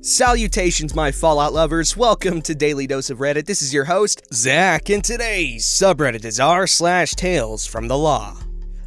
Salutations, my Fallout lovers. Welcome to Daily Dose of Reddit. This is your host, Zach, and today's subreddit is r/TalesFromTheLaw.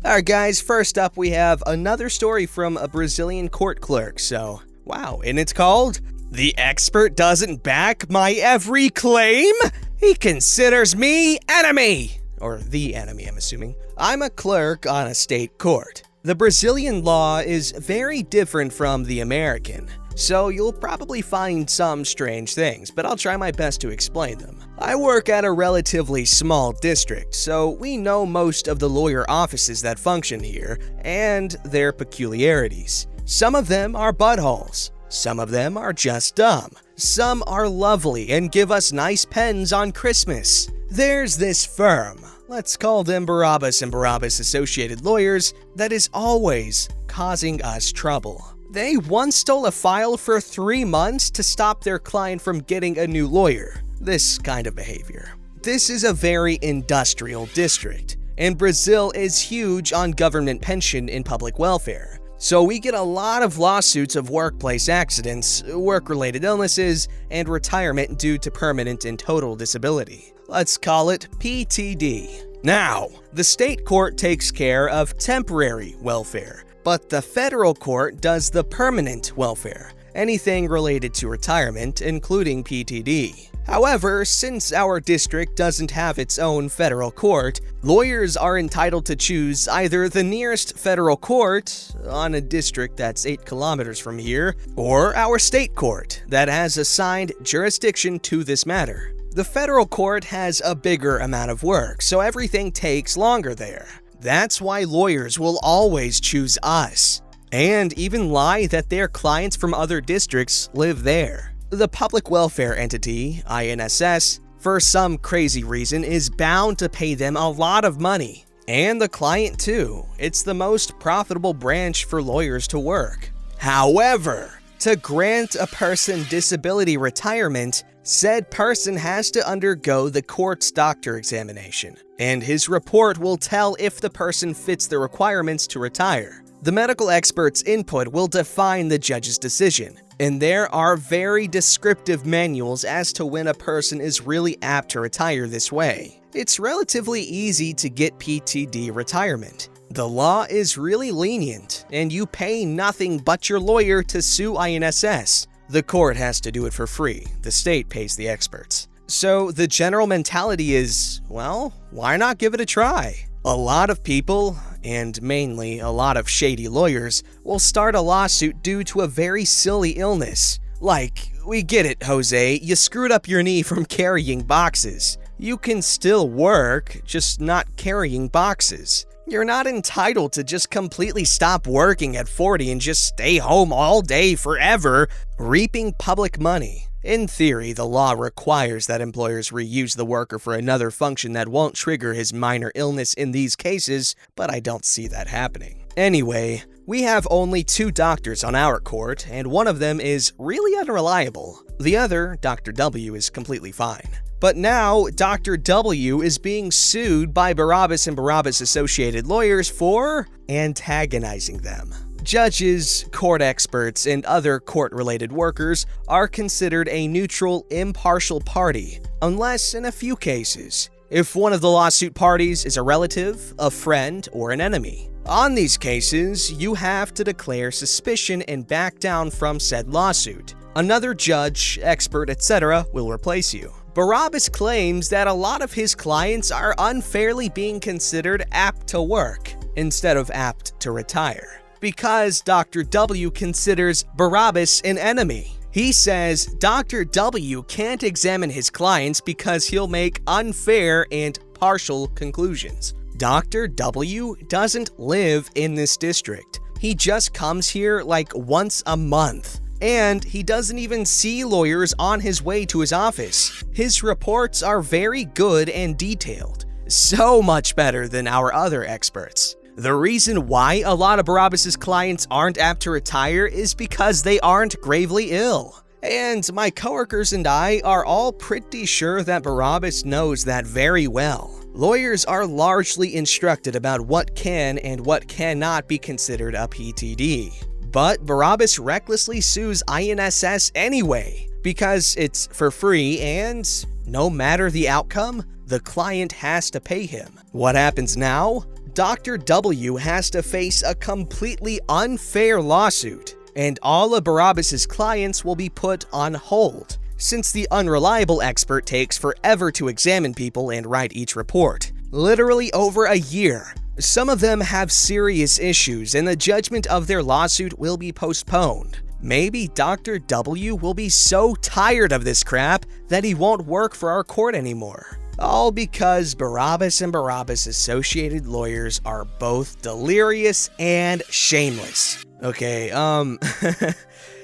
Alright guys, first up we have another story from a Brazilian court clerk, so wow, and it's called, "The expert doesn't back my every claim? He considers me enemy!" Or the enemy, I'm assuming. I'm a clerk on a state court. The Brazilian law is very different from the American, so you'll probably find some strange things, but I'll try my best to explain them. I work at a relatively small district, so we know most of the lawyer offices that function here, and their peculiarities. Some of them are buttholes. Some of them are just dumb. Some are lovely and give us nice pens on Christmas. There's this firm, let's call them Barabbas and Barabbas Associated Lawyers, that is always causing us trouble. They once stole a file for 3 months to stop their client from getting a new lawyer. This kind of behavior. This is a very industrial district, and Brazil is huge on government pension and public welfare. So we get a lot of lawsuits of workplace accidents, work-related illnesses, and retirement due to permanent and total disability. Let's call it PTD. Now, the state court takes care of temporary welfare, but the federal court does the permanent welfare, anything related to retirement, including PTD. However, since our district doesn't have its own federal court, lawyers are entitled to choose either the nearest federal court, on a district that's 8 kilometers from here, or our state court that has assigned jurisdiction to this matter. The federal court has a bigger amount of work, so everything takes longer there. That's why lawyers will always choose us, and even lie that their clients from other districts live there. The public welfare entity, INSS, for some crazy reason is bound to pay them a lot of money. And the client too. It's the most profitable branch for lawyers to work. However, to grant a person disability retirement, said person has to undergo the court's doctor examination, and his report will tell if the person fits the requirements to retire. The medical expert's input will define the judge's decision, and there are very descriptive manuals as to when a person is really apt to retire this way. It's relatively easy to get PTD retirement. The law is really lenient, and you pay nothing but your lawyer to sue INSS. The court has to do it for free. The state pays the experts. So the general mentality is, well, why not give it a try? A lot of people, and mainly a lot of shady lawyers, will start a lawsuit due to a very silly illness. Like, we get it, Jose, you screwed up your knee from carrying boxes. You can still work, just not carrying boxes. You're not entitled to just completely stop working at 40 and just stay home all day forever, reaping public money. In theory, the law requires that employers reuse the worker for another function that won't trigger his minor illness in these cases, but I don't see that happening. Anyway, we have only 2 doctors on our court, and one of them is really unreliable. The other, Dr. W, is completely fine. But now, Dr. W is being sued by Barabbas and Barabbas Associated Lawyers for antagonizing them. Judges, court experts, and other court-related workers are considered a neutral, impartial party, unless in a few cases, if one of the lawsuit parties is a relative, a friend, or an enemy. On these cases, you have to declare suspicion and back down from said lawsuit. Another judge, expert, etc. will replace you. Barabbas claims that a lot of his clients are unfairly being considered apt to work instead of apt to retire, because Dr. W considers Barabbas an enemy. He says Dr. W can't examine his clients because he'll make unfair and partial conclusions. Dr. W doesn't live in this district. He just comes here like once a month. And he doesn't even see lawyers on his way to his office. His reports are very good and detailed, so much better than our other experts. The reason why a lot of Barabbas' clients aren't apt to retire is because they aren't gravely ill. And my coworkers and I are all pretty sure that Barabbas knows that very well. Lawyers are largely instructed about what can and what cannot be considered a PTD. But Barabbas recklessly sues INSS anyway, because it's for free and, no matter the outcome, the client has to pay him. What happens now? Dr. W has to face a completely unfair lawsuit, and all of Barabbas' clients will be put on hold, since the unreliable expert takes forever to examine people and write each report. Literally over a year. Some of them have serious issues, and the judgment of their lawsuit will be postponed. Maybe Dr. W will be so tired of this crap that he won't work for our court anymore. All because Barabbas and Barabbas associated lawyers are both delirious and shameless. Okay,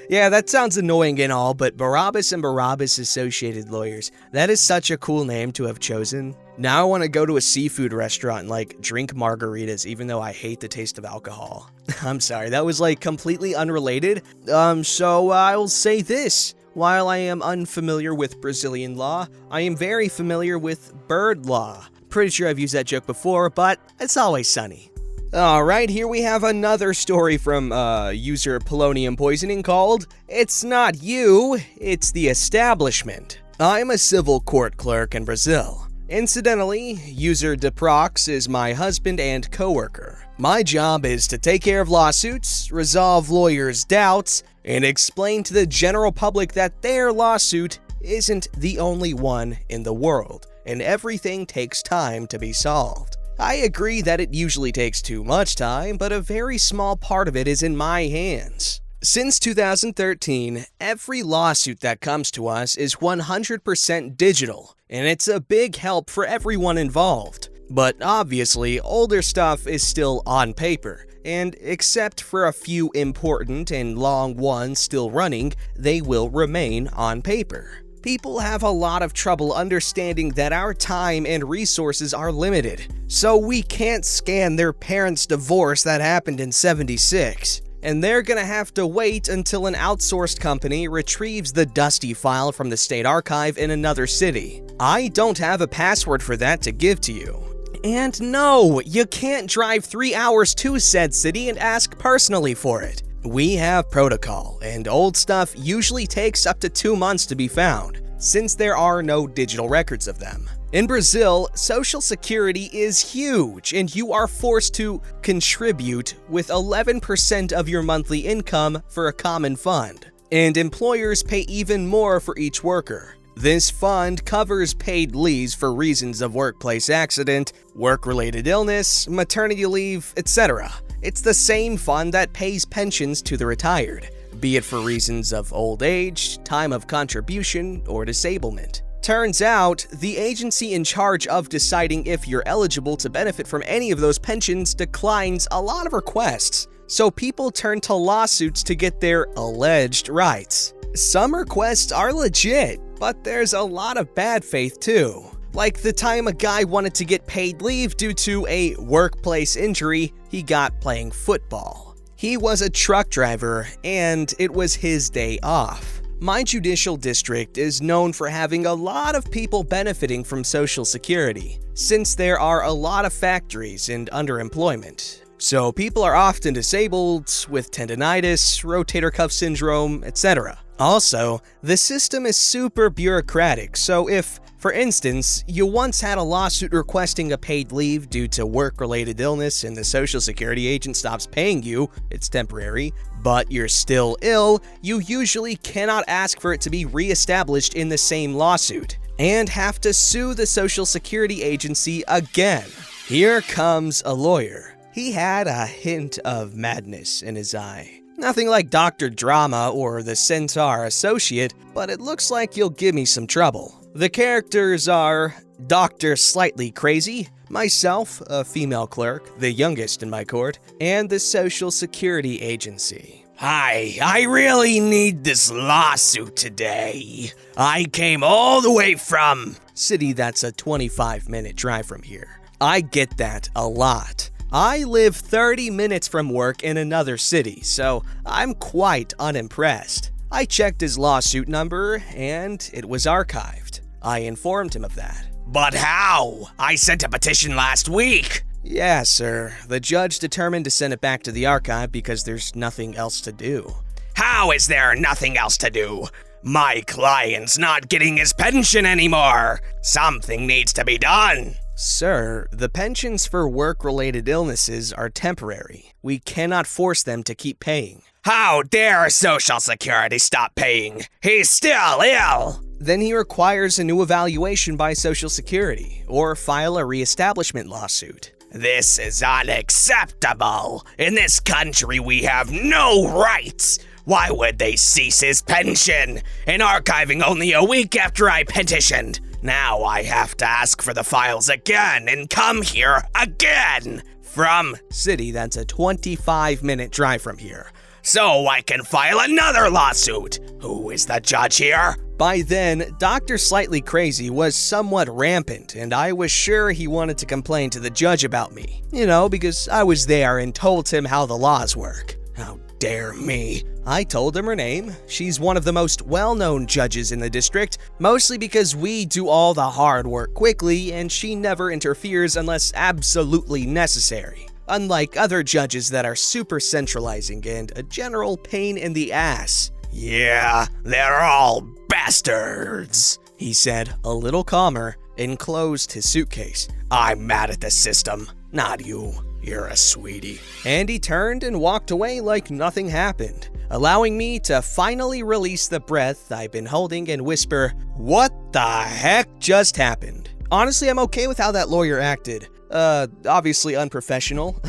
yeah, that sounds annoying and all, but Barabbas and Barabbas associated lawyers, that is such a cool name to have chosen. Now I want to go to a seafood restaurant and like drink margaritas, even though I hate the taste of alcohol. I'm sorry, that was like completely unrelated. So I'll say this. While I am unfamiliar with Brazilian law, I am very familiar with bird law. Pretty sure I've used that joke before, but it's always sunny. Alright, here we have another story from user Polonium Poisoning called, "It's Not You, It's the Establishment." I'm a civil court clerk in Brazil. Incidentally, user Deprox is my husband and coworker. My job is to take care of lawsuits, resolve lawyers' doubts, and explain to the general public that their lawsuit isn't the only one in the world, and everything takes time to be solved. I agree that it usually takes too much time, but a very small part of it is in my hands. Since 2013, every lawsuit that comes to us is 100% digital, and it's a big help for everyone involved. But obviously, older stuff is still on paper, and except for a few important and long ones still running, they will remain on paper. People have a lot of trouble understanding that our time and resources are limited, so we can't scan their parents' divorce that happened in '76. And they're gonna have to wait until an outsourced company retrieves the dusty file from the state archive in another city. I don't have a password for that to give to you. And no, you can't drive 3 hours to said city and ask personally for it. We have protocol, and old stuff usually takes up to 2 months to be found, since there are no digital records of them. In Brazil, Social Security is huge, and you are forced to contribute with 11% of your monthly income for a common fund. And employers pay even more for each worker. This fund covers paid leaves for reasons of workplace accident, work-related illness, maternity leave, etc. It's the same fund that pays pensions to the retired, be it for reasons of old age, time of contribution, or disablement. Turns out, the agency in charge of deciding if you're eligible to benefit from any of those pensions declines a lot of requests, so people turn to lawsuits to get their alleged rights. Some requests are legit, but there's a lot of bad faith too. Like the time a guy wanted to get paid leave due to a workplace injury he got playing football. He was a truck driver, and it was his day off. My judicial district is known for having a lot of people benefiting from Social Security, since there are a lot of factories and underemployment. So people are often disabled with tendinitis, rotator cuff syndrome, etc. Also, the system is super bureaucratic, so if, for instance, you once had a lawsuit requesting a paid leave due to work-related illness and the Social Security agent stops paying you, it's temporary, but you're still ill, you usually cannot ask for it to be re-established in the same lawsuit, and have to sue the Social Security agency again. Here comes a lawyer. He had a hint of madness in his eye. Nothing like Dr. Drama or the Centaur Associate, but it looks like you'll give me some trouble. The characters are Dr. Slightly Crazy, myself, a female clerk, the youngest in my court, and the Social Security Agency. Hi, I really need this lawsuit today. I came all the way from city that's a 25-minute drive from here. I get that a lot. I live 30 minutes from work in another city, so I'm quite unimpressed. I checked his lawsuit number, and it was archived. I informed him of that. But how? I sent a petition last week. Yeah, sir. The judge determined to send it back to the archive because there's nothing else to do. How is there nothing else to do? My client's not getting his pension anymore. Something needs to be done. Sir, the pensions for work-related illnesses are temporary. We cannot force them to keep paying. How dare Social Security stop paying? He's still ill. Then he requires a new evaluation by Social Security, or file a reestablishment lawsuit. This is unacceptable. In this country, we have no rights. Why would they cease his pension? And archiving only a week after I petitioned. Now I have to ask for the files again and come here again. From city that's a 25-minute drive from here. So I can file another lawsuit. Who is the judge here? By then, Dr. Slightly Crazy was somewhat rampant, and I was sure he wanted to complain to the judge about me. You know, because I was there and told him how the laws work. How dare me? I told him her name. She's one of the most well-known judges in the district, mostly because we do all the hard work quickly, and she never interferes unless absolutely necessary. Unlike other judges that are super centralizing and a general pain in the ass. Yeah, they're all bastards, he said, a little calmer, and closed his suitcase. I'm mad at the system, not you. You're a sweetie. And he turned and walked away like nothing happened, allowing me to finally release the breath I've been holding and whisper, "What the heck just happened?" Honestly, I'm okay with how that lawyer acted. Obviously unprofessional.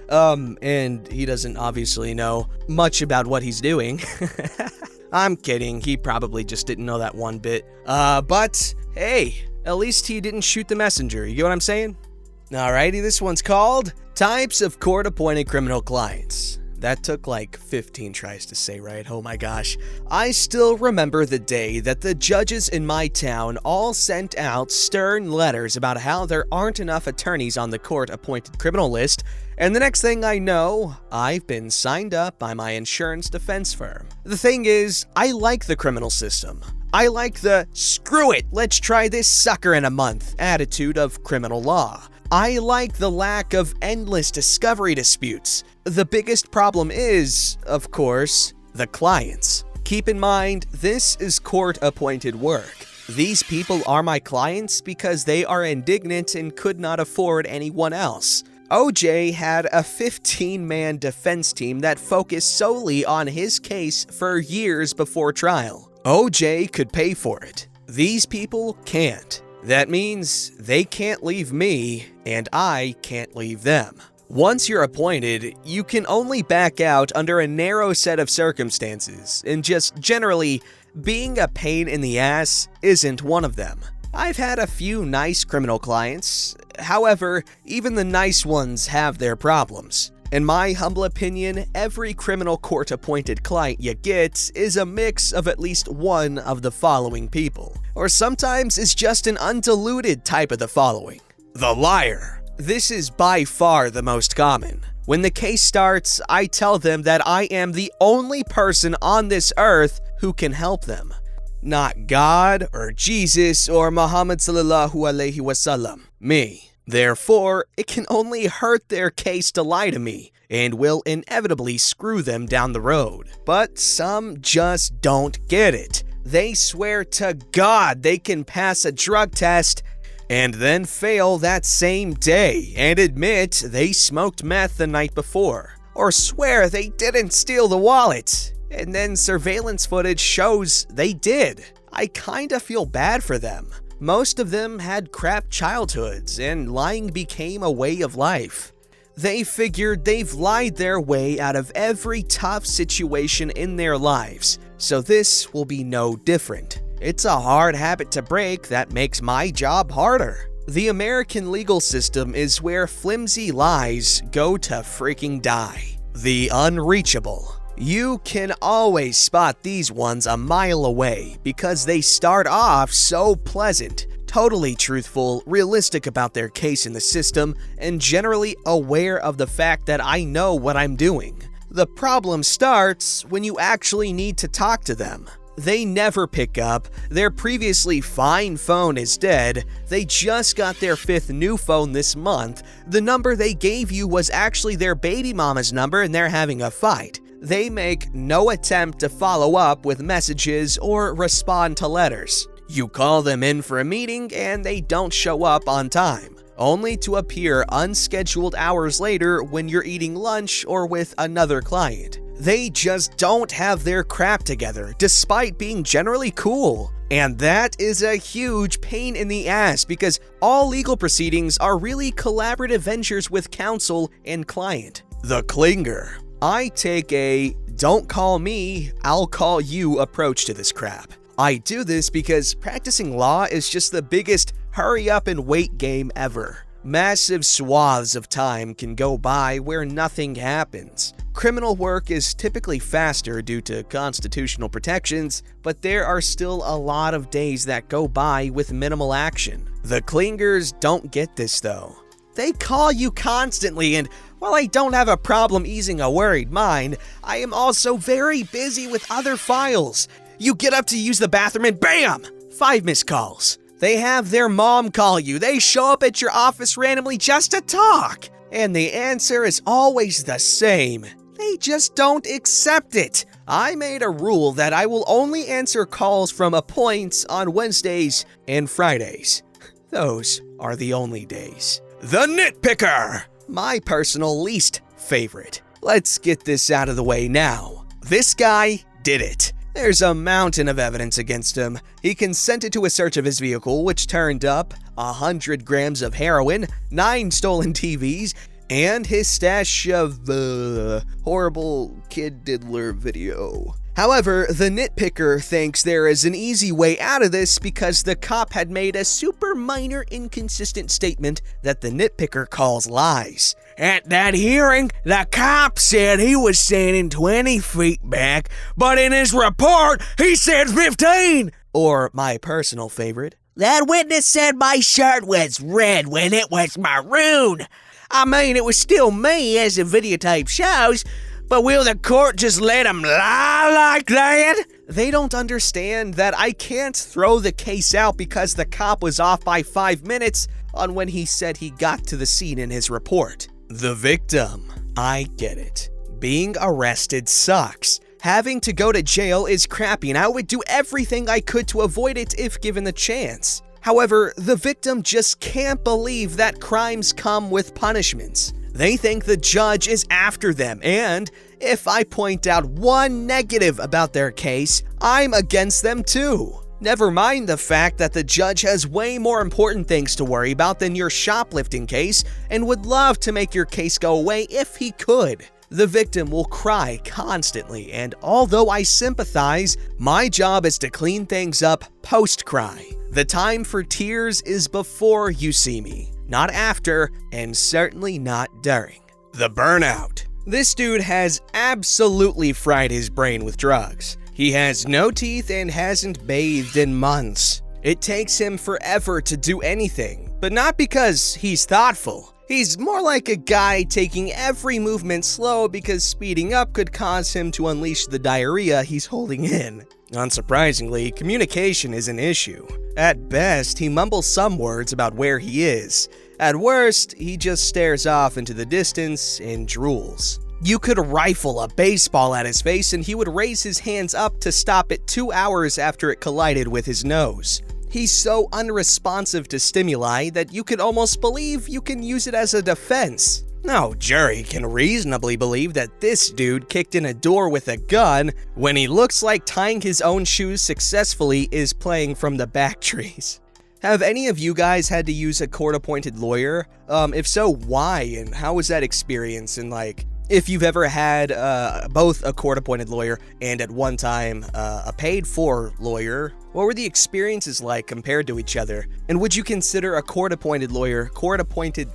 And he doesn't obviously know much about what he's doing. I'm kidding, he probably just didn't know that one bit. But hey, at least he didn't shoot the messenger, you get what I'm saying? Alrighty, this one's called Types of Court-Appointed Criminal Clients. That took like 15 tries to say right, oh my gosh. I still remember the day that the judges in my town all sent out stern letters about how there aren't enough attorneys on the court-appointed criminal list, and the next thing I know, I've been signed up by my insurance defense firm. The thing is, I like the criminal system. I like the screw it, let's try this sucker in a month attitude of criminal law. I like the lack of endless discovery disputes. The biggest problem is, of course, the clients. Keep in mind, this is court-appointed work. These people are my clients because they are indignant and could not afford anyone else. OJ had a 15-man defense team that focused solely on his case for years before trial. OJ could pay for it. These people can't. That means they can't leave me, and I can't leave them. Once you're appointed, you can only back out under a narrow set of circumstances, and just generally, being a pain in the ass isn't one of them. I've had a few nice criminal clients, however, even the nice ones have their problems. In my humble opinion, every criminal court-appointed client you get is a mix of at least one of the following people. Or sometimes it's just an undiluted type of the following. The liar. This is by far the most common. When the case starts, I tell them that I am the only person on this earth who can help them. Not God or Jesus or Muhammad sallallahu alaihi wasallam. Me. Therefore, it can only hurt their case to lie to me, and will inevitably screw them down the road. But some just don't get it. They swear to God they can pass a drug test, and then fail that same day and admit they smoked meth the night before. Or swear they didn't steal the wallet, and then surveillance footage shows they did. I kinda feel bad for them. Most of them had crap childhoods, and lying became a way of life. They figured they've lied their way out of every tough situation in their lives, so this will be no different. It's a hard habit to break that makes my job harder. The American legal system is where flimsy lies go to freaking die. The unreachable. You can always spot these ones a mile away because they start off so pleasant, totally truthful, realistic about their case in the system, and generally aware of the fact that I know what I'm doing. The problem starts when you actually need to talk to them. They never pick up, their previously fine phone is dead, they just got their 5th new phone this month, the number they gave you was actually their baby mama's number and they're having a fight. They make no attempt to follow up with messages or respond to letters. You call them in for a meeting and they don't show up on time, only to appear unscheduled hours later when you're eating lunch or with another client. They just don't have their crap together, despite being generally cool. And that is a huge pain in the ass because all legal proceedings are really collaborative ventures with counsel and client. The clinger. I take a don't call me, I'll call you approach to this crap. I do this because practicing law is just the biggest hurry up and wait game ever. Massive swaths of time can go by where nothing happens. Criminal work is typically faster due to constitutional protections, but there are still a lot of days that go by with minimal action. The clingers don't get this though. They call you constantly, and while I don't have a problem easing a worried mind, I am also very busy with other files. You get up to use the bathroom and BAM! 5 missed calls. They have their mom call you. They show up at your office randomly just to talk. And the answer is always the same. They just don't accept it. I made a rule that I will only answer calls from appoints on Wednesdays and Fridays. Those are the only days. The nitpicker! My personal least favorite. Let's get this out of the way now. This guy did it. There's a mountain of evidence against him. He consented to a search of his vehicle, which turned up 100 grams of heroin, 9 stolen TVs, and his stash of horrible kid diddler video. However, the nitpicker thinks there is an easy way out of this because the cop had made a super minor inconsistent statement that the nitpicker calls lies. At that hearing, the cop said he was standing 20 feet back, but in his report, he said 15! Or my personal favorite, that witness said my shirt was red when it was maroon. I mean, it was still me as the videotape shows, but will the court just let him lie like that? They don't understand that I can't throw the case out because the cop was off by 5 minutes on when he said he got to the scene in his report. The victim. I get it. Being arrested sucks. Having to go to jail is crappy and I would do everything I could to avoid it if given the chance. However, the victim just can't believe that crimes come with punishments. They think the judge is after them, and if I point out one negative about their case, I'm against them too. Never mind the fact that the judge has way more important things to worry about than your shoplifting case and would love to make your case go away if he could. The victim will cry constantly, and although I sympathize, my job is to clean things up post-cry. The time for tears is before you see me, not after, and certainly not during. The burnout. This dude has absolutely fried his brain with drugs. He has no teeth and hasn't bathed in months. It takes him forever to do anything, but not because he's thoughtful. He's more like a guy taking every movement slow because speeding up could cause him to unleash the diarrhea he's holding in. Unsurprisingly, communication is an issue. At best, he mumbles some words about where he is. At worst, he just stares off into the distance and drools. You could rifle a baseball at his face and he would raise his hands up to stop it 2 hours after it collided with his nose. He's so unresponsive to stimuli that you could almost believe you can use it as a defense. No jury can reasonably believe that this dude kicked in a door with a gun when he looks like tying his own shoes successfully is playing from the back trees. Have any of you guys had to use a court-appointed lawyer? If so, why and how was that experience? And if you've ever had both a court-appointed lawyer and at one time a paid-for lawyer, what were the experiences like compared to each other? And would you consider a court-appointed lawyer, court-appointed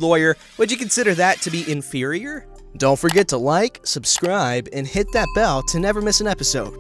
lawyer, would you consider that to be inferior? Don't forget to like, subscribe, and hit that bell to never miss an episode.